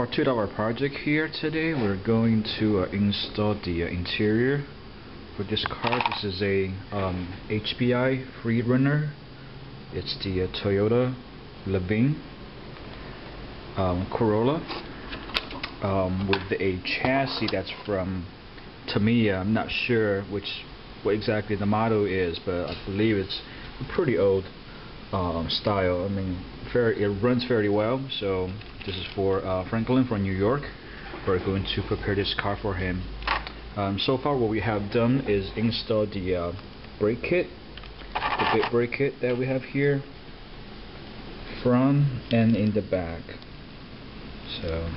Part 2 of our project here today. We're going to install the interior for this car. This is a HPI Freerunner. It's the Toyota LEVIN Corolla with a chassis that's from Tamiya. I'm not sure what exactly the model is, but I believe it's a pretty old style. I mean, it runs fairly well. So this is for Franklin from New York. We're going to prepare this car for him. So far what we have done is install the brake kit, the big brake kit that we have here, front and in the back. So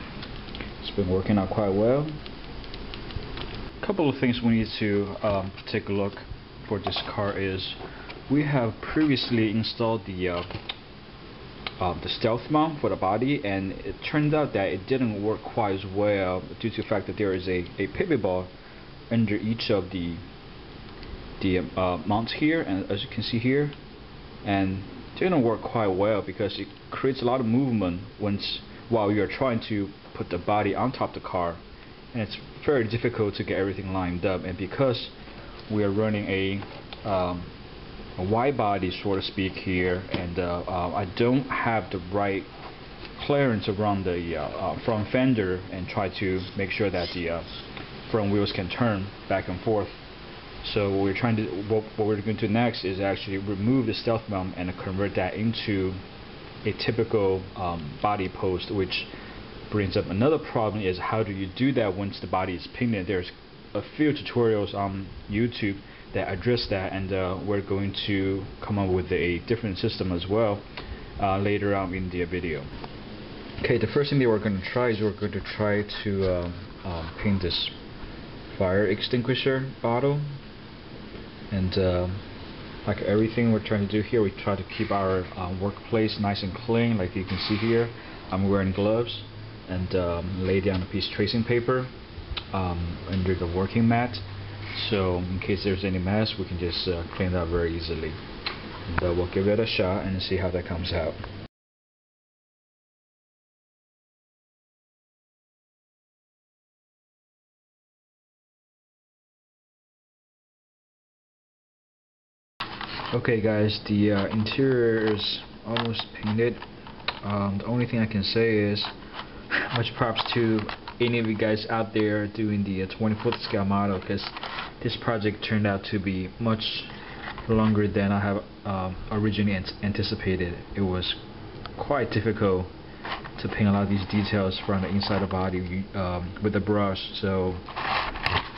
it's been working out quite well. A couple of things we need to take a look for this car is we have previously installed the stealth mount for the body, and it turned out that it didn't work quite as well due to the fact that there is a pivot bar under each of the mounts here, and as you can see here, and it didn't work quite well because it creates a lot of movement while you're trying to put the body on top of the car, and it's very difficult to get everything lined up. And because we are running a wide body, so to speak, here, and I don't have the right clearance around the front fender and try to make sure that the front wheels can turn back and forth. So what we're going to do next is actually remove the stealth mount and convert that into a typical body post, which brings up another problem: is how do you do that once the body is painted? There's a few tutorials on YouTube that address that, and we're going to come up with a different system as well later on in the video. Okay, the first thing that we're going to try is to paint this fire extinguisher bottle, and like everything we're trying to do here, we try to keep our workplace nice and clean. Like you can see here, I'm wearing gloves and lay down a piece of tracing paper under the working mat, so in case there's any mess, we can just clean that very easily. And we'll give it a shot and see how that comes out. Okay guys, the interior is almost painted. The only thing I can say is much props to any of you guys out there doing the 24th scale model, because this project turned out to be much longer than I have originally anticipated. It was quite difficult to paint a lot of these details from the inside of the body with a brush. So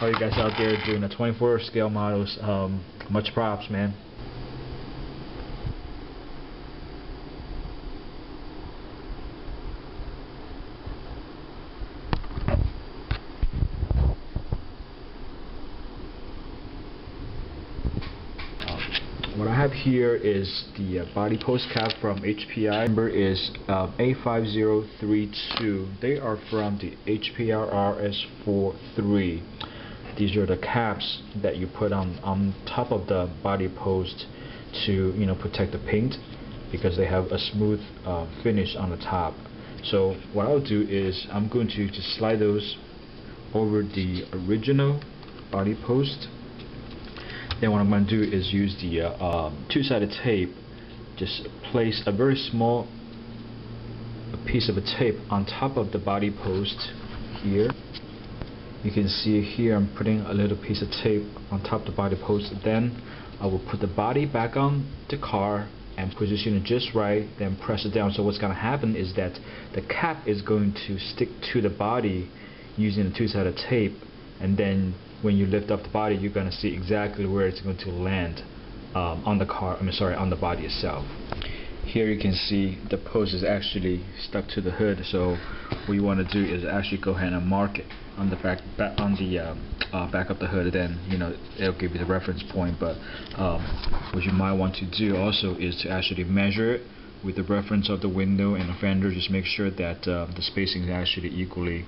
all you guys out there doing the 24th scale models, much props, man. What I have here is the body post cap from HPI. Number is A5032. They are from the HPI RS43. These are the caps that you put on top of the body post to protect the paint, because they have a smooth finish on the top. So what I'll do is I'm going to just slide those over the original body post. Then what I'm going to do is use the two-sided tape. Just place a very small piece of tape on top of the body post here. You can see here I'm putting a little piece of tape on top of the body post. Then I will put the body back on the car and position it just right, then press it down. So what's going to happen is that the cap is going to stick to the body using the two-sided tape, and then when you lift up the body, you're going to see exactly where it's going to land on the car. On the body itself. Here you can see the post is actually stuck to the hood. So what you want to do is actually go ahead and mark it on the back of the hood. Then it'll give you the reference point. But what you might want to do also is to actually measure it with the reference of the window and the fender. Just make sure that the spacing is actually equally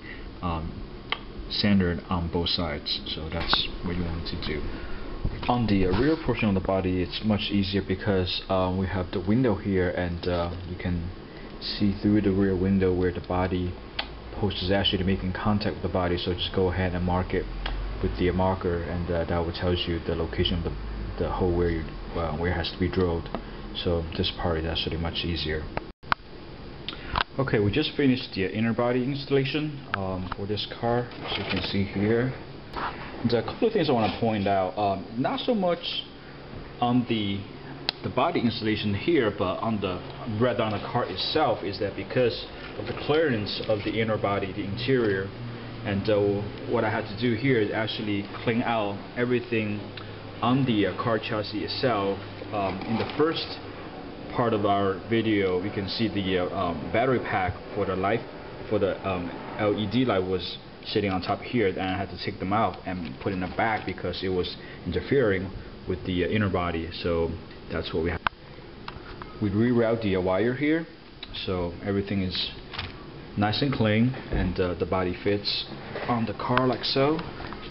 centered on both sides. So that's what you want to do. On the rear portion of the body, it's much easier because we have the window here, and you can see through the rear window where the body post is actually making contact with the body, so just go ahead and mark it with the marker, and that will tell you the location of the hole where it has to be drilled. So this part is actually much easier. Okay, we just finished the inner body installation for this car, as you can see here. There's a couple of things I want to point out. Not so much on the body installation here, but rather on the car itself, is that because of the clearance of the inner body, the interior, and what I had to do here is actually clean out everything on the car chassis itself. In the first part of our video, we can see the battery pack for the LED light was sitting on top here, and I had to take them out and put in the back because it was interfering with the inner body. So that's what we have. We reroute the wire here, so everything is nice and clean, and the body fits on the car like so.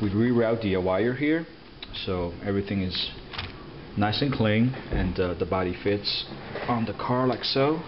We reroute the wire here, so everything is nice and clean, and the body fits on the car like so.